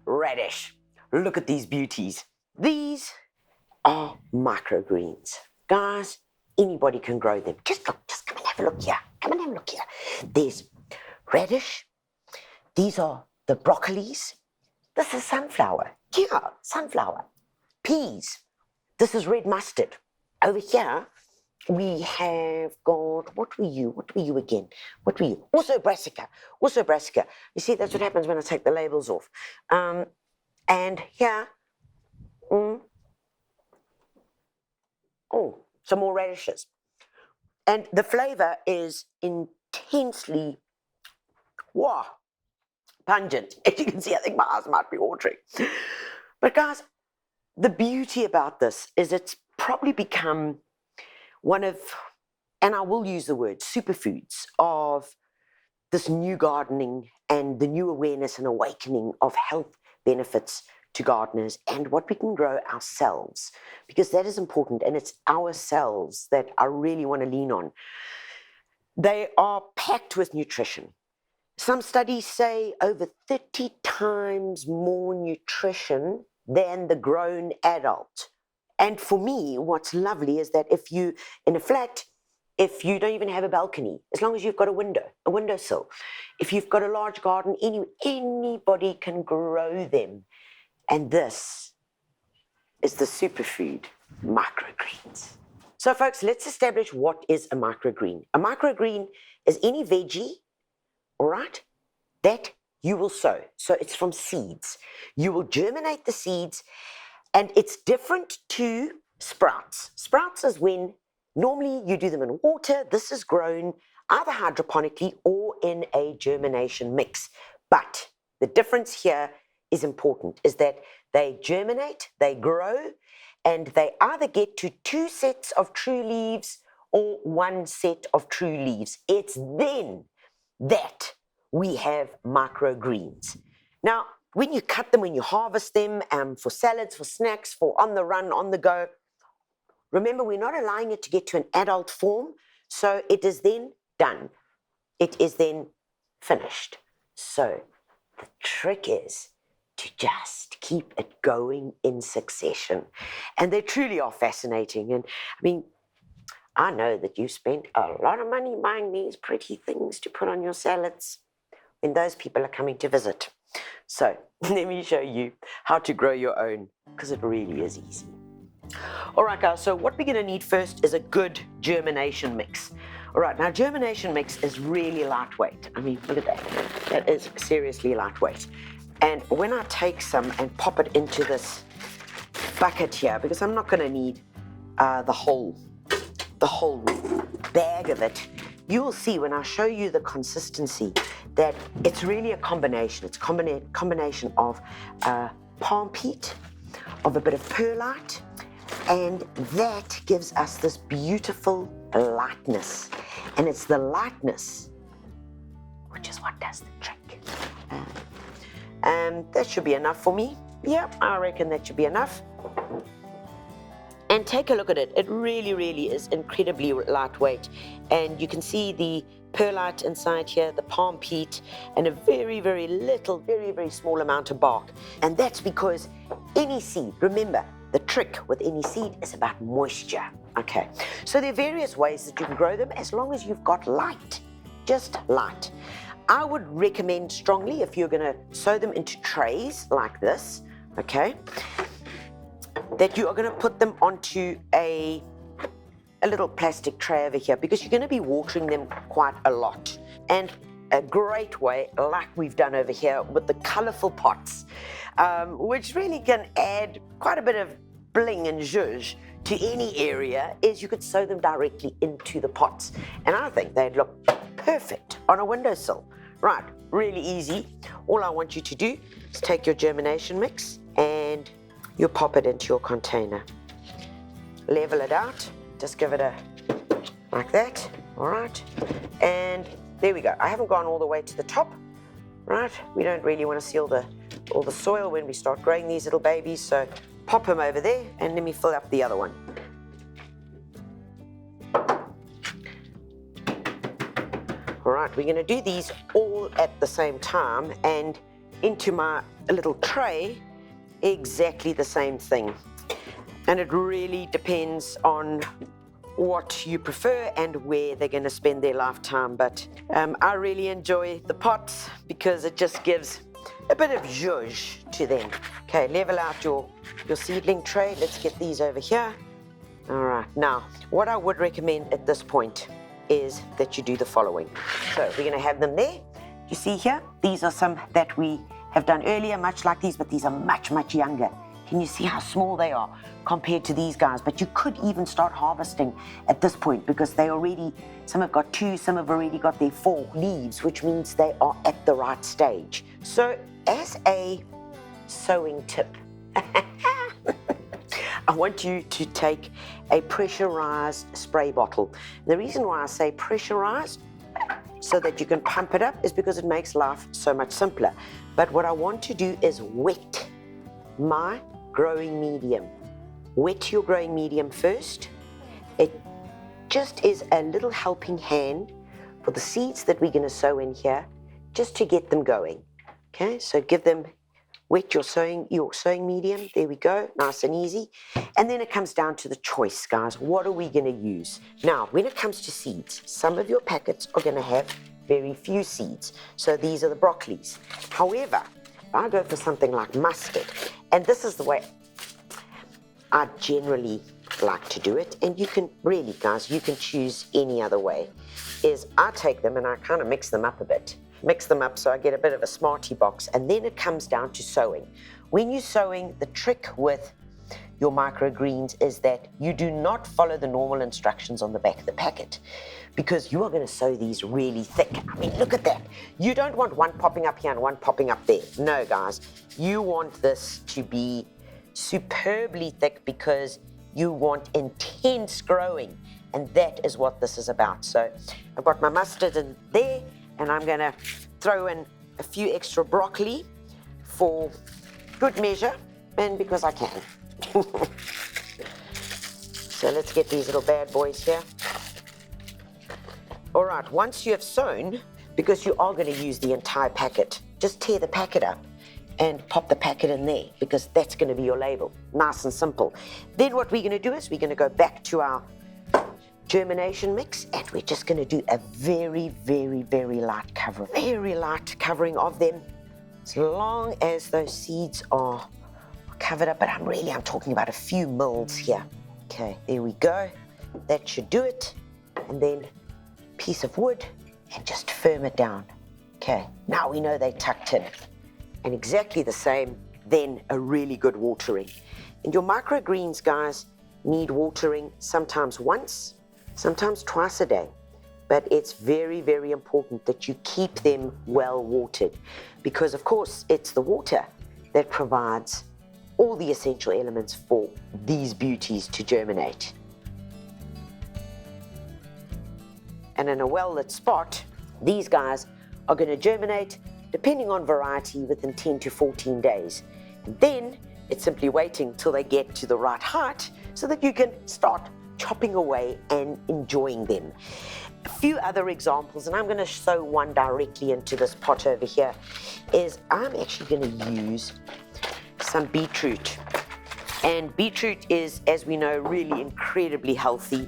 Radish. Look at these beauties. These are microgreens. Guys, anybody can grow them. Just look, just come and have a look here. Come and have a look here. There's radish. These are the broccolis. This is sunflower. Yeah, sunflower. Peas. This is red mustard. Over here, we have got, what were you again? What were you? Also brassica. You see, that's what happens when I take the labels off. And here, some more radishes. And the flavor is intensely, pungent. As you can see, I think my eyes might be watering. But guys, the beauty about this is it's probably become one of, and I will use the word, superfoods of this new gardening and the new awareness and awakening of health benefits to gardeners and what we can grow ourselves, because that is important, and it's ourselves that I really want to lean on. They are packed with nutrition. Some studies say over 30 times more nutrition than the grown adult. And for me, what's lovely is that if you, in a flat, if you don't even have a balcony, as long as you've got a windowsill, if you've got a large garden, anybody can grow them. And this is the superfood, microgreens. So folks, let's establish what is a microgreen. A microgreen is any veggie, all right, that you will sow. So it's from seeds. You will germinate the seeds, and it's different to sprouts. Sprouts is when normally you do them in water. This is grown either hydroponically or in a germination mix. But the difference here is important, is that they germinate, they grow, and they either get to 2 sets of true leaves or 1 set of true leaves. It's then that we have microgreens. Now, when you cut them, when you harvest them for salads, for snacks, for on the run, on the go, remember, we're not allowing it to get to an adult form, so it is then done. It is then finished. So the trick is to just keep it going in succession. And they truly are fascinating. And I mean, I know that you spent a lot of money buying these pretty things to put on your salads when those people are coming to visit. So let me show you how to grow your own, because it really is easy. All right, guys, so what we're going to need first is a good germination mix. All right, now germination mix is really lightweight. I mean, look at that. That is seriously lightweight. And when I take some and pop it into this bucket here, because I'm not going to need the whole bag of it, you will see when I show you the consistency that it's really a combination. It's a combination of palm peat, of a bit of perlite, and that gives us this beautiful lightness. And it's the lightness which is what does the trick. That should be enough for me. Yeah, I reckon that should be enough. And take a look at it. It really, really is incredibly lightweight. And you can see the perlite inside here, the palm peat, and a very, very little, very, very small amount of bark. And that's because any seed, remember, the trick with any seed is about moisture. Okay, so there are various ways that you can grow them as long as you've got light, just light. I would recommend strongly, if you're going to sow them into trays like this, okay, that you are going to put them onto a little plastic tray over here, because you're going to be watering them quite a lot. And a great way, like we've done over here with the colorful pots, which really can add quite a bit of bling and zhuzh to any area, is you could sow them directly into the pots. And I think they'd look perfect on a windowsill. Right, really easy. All I want you to do is take your germination mix and you pop it into your container. Level it out, just give it a, like that, all right? And there we go. I haven't gone all the way to the top, right? We don't really want to see all the soil when we start growing these little babies, so pop them over there and let me fill up the other one. All right, we're going to do these all at the same time, and into my little tray, exactly the same thing. And it really depends on what you prefer and where they're going to spend their lifetime. But I really enjoy the pots because it just gives a bit of zhuzh to them. Okay, level out your seedling tray. Let's get these over here. All right, now what I would recommend at this point is that you do the following. So we're going to have them there. You see here, these are some that we have done earlier, much like these, but these are much, much younger. Can you see how small they are compared to these guys? But you could even start harvesting at this point because they already, some have got 2, some have already got their 4 leaves, which means they are at the right stage. So as a sowing tip, I want you to take a pressurized spray bottle. The reason why I say pressurized, so that you can pump it up, is because it makes life so much simpler. But what I want to do is wet my growing medium. Wet your growing medium first. It just is a little helping hand for the seeds that we're going to sow in here, just to get them going. Okay, so give them, wet your sowing medium. There we go, nice and easy. And then it comes down to the choice, guys. What are we going to use? Now, when it comes to seeds, some of your packets are going to have very few seeds. So these are the broccolis. However, if I go for something like mustard, and this is the way I generally like to do it, and you can really, guys, you can choose any other way, is I take them and I kind of mix them up a bit. Mix them up so I get a bit of a smarty box, and then it comes down to sowing. When you're sowing, the trick with your microgreens is that you do not follow the normal instructions on the back of the packet, because you are going to sow these really thick. I mean, look at that. You don't want one popping up here and one popping up there. No, guys. You want this to be superbly thick because you want intense growing, and that is what this is about. So I've got my mustard in there, and I'm going to throw in a few extra broccoli for good measure, and because I can. So let's get these little bad boys here. All right, once you have sown, because you are going to use the entire packet, just tear the packet up and pop the packet in there, because that's going to be your label. Nice and simple. Then what we're going to do is we're going to go back to our germination mix, and we're just going to do a very, very, very light cover. Very light covering of them, as long as those seeds are covered up. But I'm talking about a few mils here. Okay, there we go. That should do it. And then piece of wood and just firm it down. Okay, now we know they're tucked in. And exactly the same, then a really good watering. And your microgreens, guys, need watering sometimes once, sometimes twice a day. But it's very, very important that you keep them well watered, because of course it's the water that provides all the essential elements for these beauties to germinate. And in a well-lit spot, these guys are going to germinate, depending on variety, within 10 to 14 days. And then it's simply waiting till they get to the right height so that you can start chopping away and enjoying them. A few other examples, and I'm going to sow one directly into this pot over here, is I'm actually going to use some beetroot. And beetroot is, as we know, really incredibly healthy.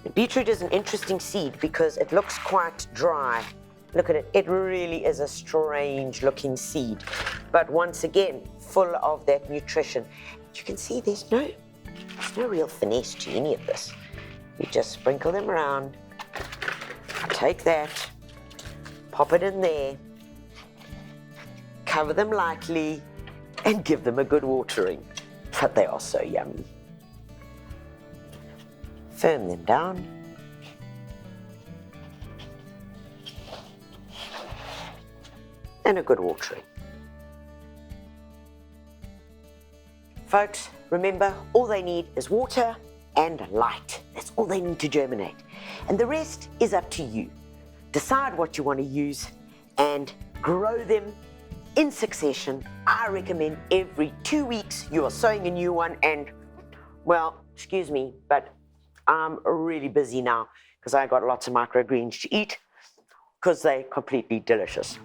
And beetroot is an interesting seed because it looks quite dry. Look at it, it really is a strange looking seed, but once again, full of that nutrition. You can see there's no real finesse to any of this. You just sprinkle them around, take that, pop it in there, cover them lightly, and give them a good watering. But they are so yummy. Firm them down. And a good watering. Folks, remember, all they need is water and light. That's all they need to germinate. And the rest is up to you. Decide what you want to use and grow them in succession. I recommend every 2 weeks you are sowing a new one. And, well, excuse me, but I'm really busy now because I got lots of microgreens to eat. because they're completely delicious.